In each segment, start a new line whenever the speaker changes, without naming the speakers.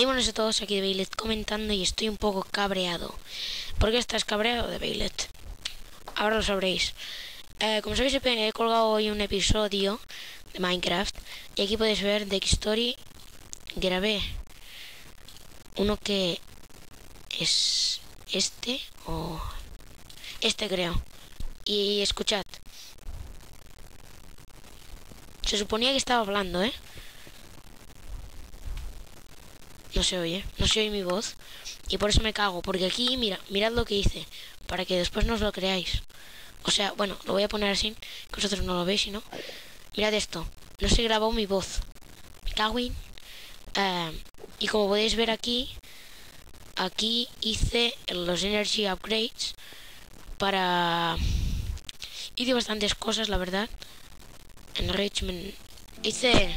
Buenas a todos, aquí de Bailet comentando y estoy un poco cabreado. ¿Por qué estás cabreado de Bailet? Ahora lo sabréis. Como sabéis, he colgado hoy un episodio de Minecraft y aquí podéis ver de Story. Grabé uno que es este o este, creo. Y escuchad. Se suponía que estaba hablando, No se oye mi voz. Y por eso me cago, porque aquí, mirad lo que hice, para que después no os lo creáis. O sea, bueno, lo voy a poner así, que vosotros no lo veis, sino... Mirad esto, no se grabó mi voz. Me cago en... y como podéis ver aquí hice los energy upgrades para... Hice bastantes cosas, la verdad. Enrichment... Hice...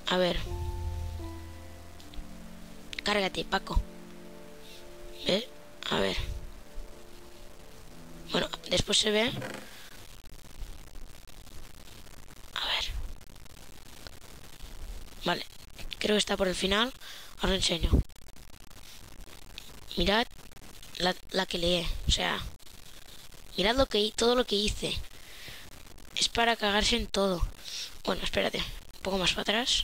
A ver... Cárgate, Paco. ¿Ves? A ver. Bueno, después se ve. A ver. Vale. Creo que está por el final. Os lo enseño. Mirad la que leí. O sea, mirad todo lo que hice. Es para cagarse en todo. Bueno, espérate. Un poco más para atrás.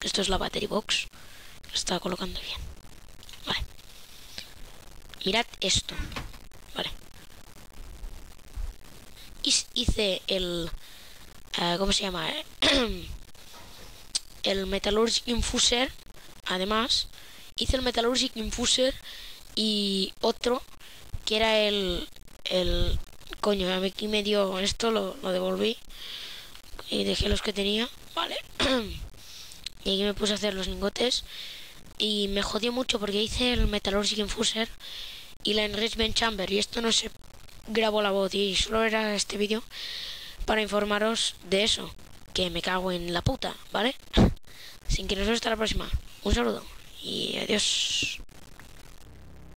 Esto es la battery box. Lo estaba colocando bien. Vale. Mirad esto. Vale. Hice el... ¿cómo se llama? El Metallurgic Infuser. Además, hice el Metallurgic Infuser y otro que era el coño, aquí me dio esto, lo devolví y dejé los que tenía. Vale. Y aquí me puse a hacer los lingotes y me jodió mucho porque hice el Metallurgic Infuser y la Enrichment Chamber y esto no se grabó la voz y solo era este vídeo para informaros de eso, que me cago en la puta, ¿vale? Sin que nos vemos hasta la próxima. Un saludo y adiós.